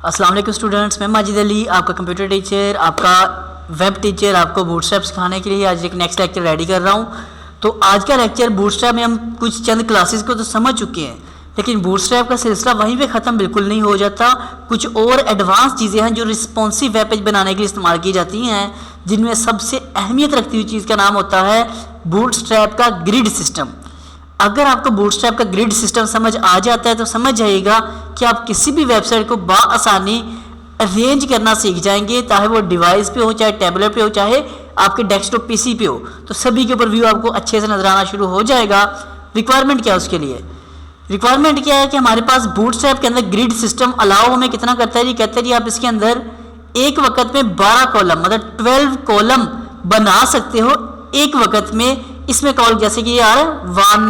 अस्सलाम वालेकुम स्टूडेंट्स, मैं माजिद अली आपका कंप्यूटर टीचर, आपका वेब टीचर, आपको बूटस्ट्रैप सिखाने के लिए आज एक नेक्स्ट लेक्चर रेडी कर रहा हूँ। तो आज का लेक्चर बूटस्ट्रैप में हम कुछ चंद क्लासेस को तो समझ चुके हैं, लेकिन बूटस्ट्रैप का सिलसिला वहीं पे ख़त्म बिल्कुल नहीं हो जाता। कुछ और एडवांस चीज़ें हैं जो रिस्पॉन्सिव वेब पेज बनाने के लिए इस्तेमाल की जाती हैं, जिनमें सबसे अहमियत रखती हुई चीज़ का नाम होता है बूटस्ट्रैप का ग्रिड सिस्टम। अगर आपको बूटस्ट्रैप का ग्रिड सिस्टम समझ आ जाता है तो समझ जाइएगा कि आप किसी भी वेबसाइट को बआसानी अरेंज करना सीख जाएंगे, चाहे वो डिवाइस पे हो, चाहे टैबलेट पे हो, चाहे आपके डेस्कटॉप पीसी पे हो, तो सभी के ऊपर व्यू आपको अच्छे से नजर आना शुरू हो जाएगा। रिक्वायरमेंट क्या है उसके लिए? रिक्वायरमेंट क्या है कि हमारे पास बूटस्ट्रैप के अंदर ग्रिड सिस्टम अलाउ हमें कितना करता है जी, कहते हैं जी आप इसके अंदर एक वक्त में 12 कॉलम मतलब 12 कॉलम बना सकते हो एक वक्त में। इसमें कॉल जैसे कि यार 1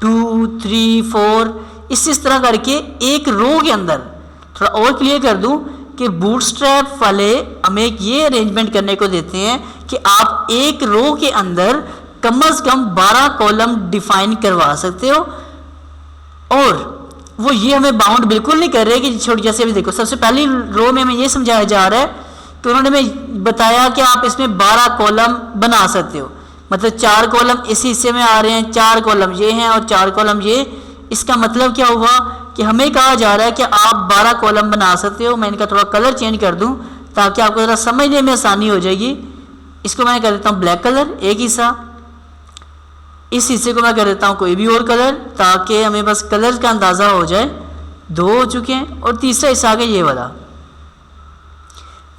2 3 4 इस तरह करके एक रो के अंदर। थोड़ा और क्लियर कर दूं कि बूटस्ट्रैप वाले हमें ये अरेंजमेंट करने को देते हैं कि आप एक रो के अंदर कम से कम 12 कॉलम डिफाइन करवा सकते हो, और वो ये हमें बाउंड बिल्कुल नहीं कर रहे कि छोटी। जैसे अभी देखो, सबसे पहली रो में हमें ये समझाया जा रहा है कि उन्होंने हमें बताया कि आप इसमें 12 कॉलम बना सकते हो, मतलब 4 कॉलम इस हिस्से में आ रहे हैं, 4 कॉलम ये हैं और 4 कॉलम ये। इसका मतलब क्या हुआ कि हमें कहा जा रहा है कि आप 12 कॉलम बना सकते हो। मैं इनका थोड़ा कलर चेंज कर दूं ताकि आपको ज़रा समझने में आसानी हो जाएगी। इसको मैं कर देता हूँ ब्लैक कलर एक हिस्सा, इस हिस्से को मैं कर देता हूँ कोई भी और कलर, ताकि हमें बस कलर का अंदाज़ा हो जाए। 2 हो चुके हैं, और तीसरा हिस्सा आ गया ये वाला।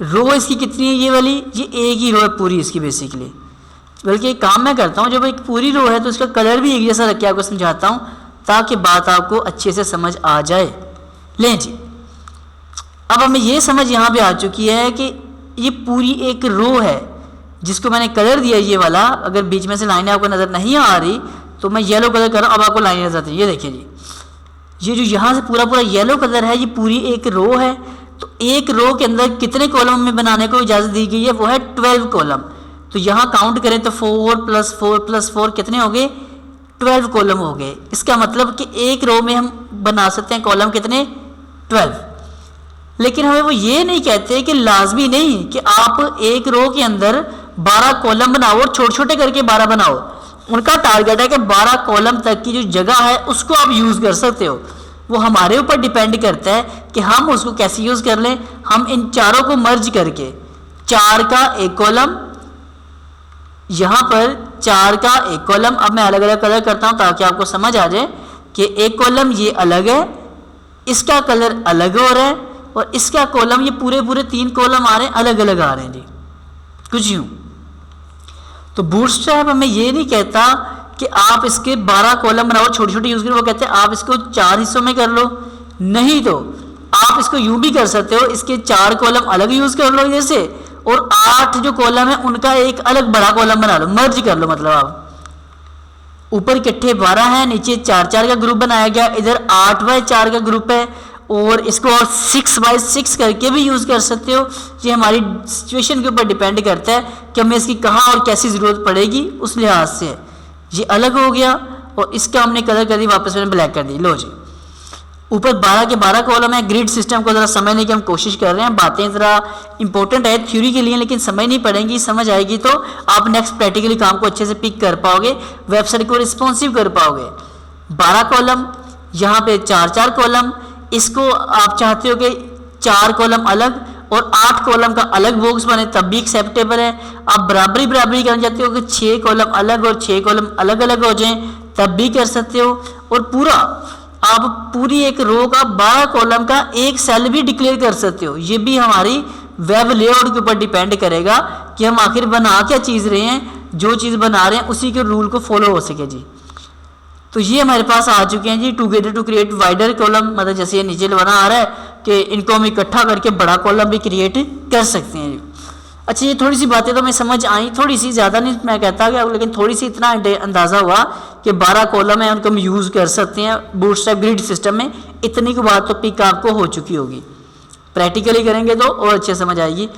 रो इसकी कितनी है? ये वाली, ये एक ही रो है पूरी इसकी बेसिकली। बल्कि एक काम मैं करता हूँ, जब एक पूरी रो है तो उसका कलर भी एक जैसा रख के आपको समझाता हूँ ताकि बात आपको अच्छे से समझ आ जाए। लें जी, अब हमें ये समझ यहाँ पे आ चुकी है कि ये पूरी एक रो है जिसको मैंने कलर दिया ये वाला। अगर बीच में से लाइनें आपको नज़र नहीं आ रही तो मैं येलो कलर कर रहा हूँ, अब आपको लाइनें नजर आती हैं। ये देखिए जी, ये जो यहाँ से पूरा येलो कलर है, ये पूरी एक रो है। तो एक रो के अंदर कितने कॉलम में बनाने को इजाज़त दी गई है? वो है 12 कॉलम। तो यहाँ काउंट करें तो 4 + 4 + 4 कितने हो गए? 12 कॉलम हो गए। इसका मतलब कि एक रो में हम बना सकते हैं कॉलम कितने? 12। लेकिन हमें वो ये नहीं कहते कि लाजमी नहीं कि आप एक रो के अंदर 12 कॉलम बनाओ और छोटे छोटे करके 12 बनाओ। उनका टारगेट है कि 12 कॉलम तक की जो जगह है उसको आप यूज़ कर सकते हो। वो हमारे ऊपर डिपेंड करता है कि हम उसको कैसे यूज़ कर लें। हम इन चारों को मर्ज करके 4 का एक कॉलम, यहाँ पर 4 का एक कॉलम, अब मैं अलग अलग कलर करता हूँ ताकि आपको समझ आ जाए कि एक कॉलम ये अलग है, इसका कलर अलग हो रहा है, और इसका कॉलम ये पूरे 3 कॉलम आ रहे हैं, अलग अलग आ रहे हैं जी, कुछ यूँ। तो बूटस्ट्रैप हमें ये नहीं कहता कि आप इसके 12 कॉलम बनाओ छोटे छोटे यूज़ करो। वो कहते हैं आप इसको 4 हिस्सों में कर लो। नहीं तो आप इसको यूँ भी कर सकते हो, इसके 4 कॉलम अलग यूज़ कर लो जैसे, और 8 जो कॉलम है उनका एक अलग बड़ा कॉलम बना लो, मर्ज कर लो। मतलब आप ऊपर इकट्ठे 12 हैं, नीचे 4 का ग्रुप बनाया गया, इधर 8/4 का ग्रुप है, और इसको और 6/6 करके भी यूज़ कर सकते हो। ये हमारी सिचुएशन के ऊपर डिपेंड करता है कि हमें इसकी कहाँ और कैसी ज़रूरत पड़ेगी, उस लिहाज से। ये अलग हो गया, और इसका हमने कलर कर दी, वापस मैंने ब्लैक कर दी। लो जी, ऊपर 12 के 12 कॉलम है। ग्रिड सिस्टम को ज़रा समझने की हम कोशिश कर रहे हैं। बातें ज़रा इंपॉर्टेंट है थ्योरी के लिए, लेकिन समझ नहीं पड़ेंगी। समझ आएगी तो आप नेक्स्ट प्रैक्टिकली काम को अच्छे से पिक कर पाओगे, वेबसाइट को रिस्पॉन्सिव कर पाओगे। 12 कॉलम, यहाँ पे 4 कॉलम। इसको आप चाहते हो कि 4 कॉलम अलग और 8 कॉलम का अलग बॉक्स बने, तब भी एक्सेप्टेबल है। आप बराबरी करना चाहते हो कि 6 कॉलम अलग और 6 कॉलम अलग अलग हो जाएं, तब भी कर सकते हो। और पूरा आप पूरी एक रो का 12 कॉलम का एक सेल भी डिक्लेयर कर सकते हो। ये भी हमारी वेब लेआउट के ऊपर डिपेंड करेगा कि हम आखिर बना क्या चीज़ रहे हैं, जो चीज़ बना रहे हैं उसी के रूल को फॉलो हो सके जी। तो ये हमारे पास आ चुके हैं जी, together to create wider column. मतलब जैसे ये नीचे बना आ रहा है कि इनको हम इकट्ठा करके बड़ा कॉलम भी क्रिएट कर सकते हैं जी। अच्छा, ये थोड़ी सी बातें तो मैं समझ आई, थोड़ी सी, ज़्यादा नहीं मैं कहता कि, लेकिन थोड़ी सी इतना अंदाज़ा हुआ कि 12 कॉलम है उनको हम यूज़ कर सकते हैं बूटस्ट्रैप ग्रिड सिस्टम में। इतनी की बात तो पिक आपको हो चुकी होगी। प्रैक्टिकली करेंगे तो और अच्छे समझ आएगी।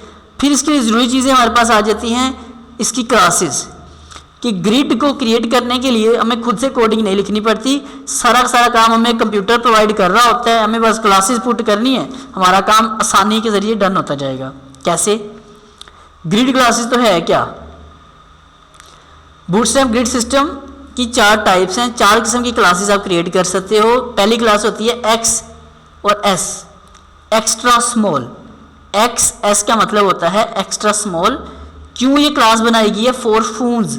फिर इसके लिए ज़रूरी चीज़ें हमारे पास आ जाती हैं, इसकी क्लासेस, कि ग्रिड को क्रिएट करने के लिए हमें खुद से कोडिंग नहीं लिखनी पड़ती, सारा का सारा काम हमें कंप्यूटर प्रोवाइड कर रहा होता है, हमें बस क्लासेस पुट करनी है, हमारा काम आसानी के ज़रिए डन होता जाएगा। कैसे? ग्रिड क्लासेस तो है क्या? बूटस्ट्रैप ग्रिड सिस्टम की 4 टाइप्स हैं, 4 किस्म की क्लासेस आप क्रिएट कर सकते हो। पहली क्लास होती है एक्स और S, extra small. X S का मतलब होता है एक्स्ट्रा स्मॉल। क्यों ये क्लास बनाई गई है? फॉर फोन्स,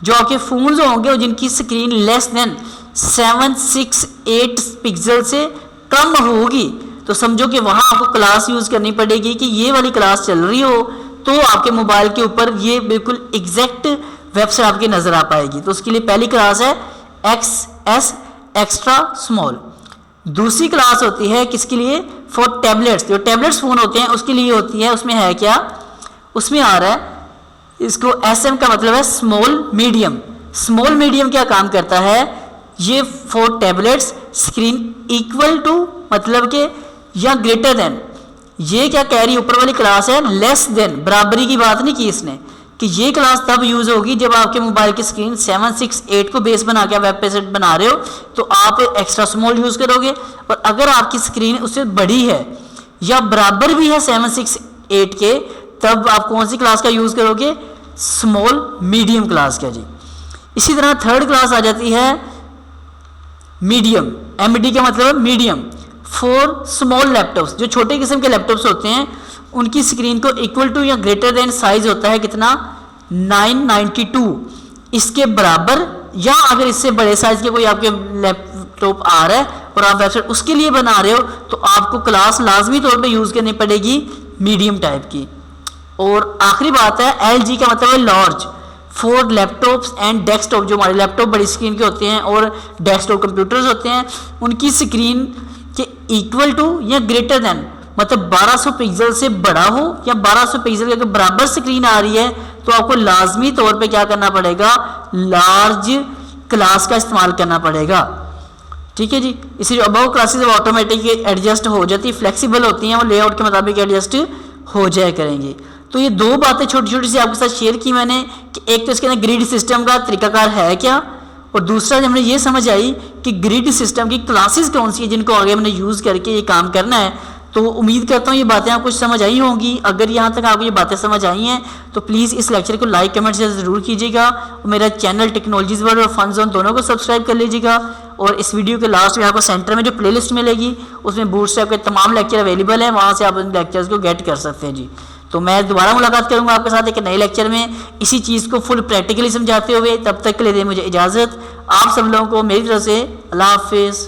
जो आपके फोन्स होंगे और जिनकी स्क्रीन लेस देन 768 पिक्सल से कम होगी, तो समझो कि वहाँ आपको क्लास यूज़ करनी पड़ेगी कि ये वाली क्लास चल रही हो तो आपके मोबाइल के ऊपर ये बिल्कुल एग्जैक्ट वेबसाइट आपकी नज़र आ पाएगी। तो उसके लिए पहली क्लास है एक्स एस, एक्स्ट्रा स्मॉल। दूसरी क्लास होती है किसके लिए? फॉर टैबलेट्स, जो टैबलेट्स फ़ोन होते हैं उसके लिए होती है। उसमें है क्या? उसमें आ रहा है, इसको SM का मतलब है स्मॉल मीडियम। स्मॉल मीडियम क्या काम करता है? ये for tablets screen equal to मतलब के या ग्रेटर देन, ये क्या कह रही ऊपर वाली क्लास है? लेस देन, बराबरी की बात नहीं की इसने, कि ये क्लास तब यूज़ होगी जब आपके मोबाइल की स्क्रीन 768 को बेस बना के वेब पेज बना रहे हो तो आप एक्स्ट्रा स्मॉल यूज़ करोगे, और अगर आपकी स्क्रीन उससे बड़ी है या बराबर भी है 768 के, तब आप कौन सी क्लास का यूज़ करोगे? स्मॉल मीडियम क्लास का जी। इसी तरह थर्ड क्लास आ जाती है मीडियम, MD का मतलब है मीडियम, फॉर स्मॉल लैपटॉप्स। जो छोटे किस्म के लैपटॉप्स होते हैं उनकी स्क्रीन को इक्वल टू या ग्रेटर देन साइज होता है कितना? 992, इसके बराबर, या अगर इससे बड़े साइज के कोई आपके लैपटॉप आ रहा है और आप वेबसाइट उसके लिए बना रहे हो तो आपको क्लास लाजमी तौर पे यूज़ करनी पड़ेगी मीडियम टाइप की। और आखिरी बात है LG का मतलब है large, for laptops and desktop. जो हमारे लैपटॉप बड़ी स्क्रीन के होते हैं और डेस्कटॉप कंप्यूटर्स होते हैं उनकी स्क्रीन के इक्वल टू या ग्रेटर देन, मतलब 1200 पिक्सल से बड़ा हो या 1200 पिक्सल के अगर बराबर स्क्रीन आ रही है तो आपको लाजमी तौर पे क्या करना पड़ेगा? लार्ज क्लास का इस्तेमाल करना पड़ेगा। ठीक है जी। इसी अबव क्लासेस ऑटोमेटिक एडजस्ट हो जाती, फ्लेक्सिबल होती हैं और लेआउट के मुताबिक एडजस्ट हो जाया करेंगे। तो ये 2 बातें छोटी छोटी सी आपके साथ शेयर की मैंने, कि एक तो इसके अंदर ग्रिड सिस्टम का तरीकाकार है क्या, और दूसरा जब हमने ये समझ आई कि ग्रिड सिस्टम की क्लासेस कौन सी है जिनको आगे हमने यूज़ करके ये काम करना है। तो उम्मीद करता हूँ ये बातें आपको समझ आई होंगी। अगर यहाँ तक आपको ये बातें समझ आई हैं तो प्लीज़ इस लेक्चर को लाइक कमेंट से ज़रूर कीजिएगा, और मेरा चैनल टेक्नोलॉजीज वर्ल्ड और फन जोन दोनों को सब्सक्राइब कर लीजिएगा। और इस वीडियो के लास्ट में आपको सेंटर में जो प्लेलिस्ट मिलेगी उसमें बूटस्ट्रैप के तमाम लेक्चर अवेलेबल हैं, वहाँ से आप उन लेक्चर्स को गेट कर सकते हैं जी। तो मैं दोबारा मुलाकात करूँगा आपके साथ एक नए लेक्चर में इसी चीज़ को फुल प्रैक्टिकली समझाते हुए। तब तक के लिए मुझे इजाज़त। आप सब लोगों को मेरी तरफ से अल्लाह हाफिज़।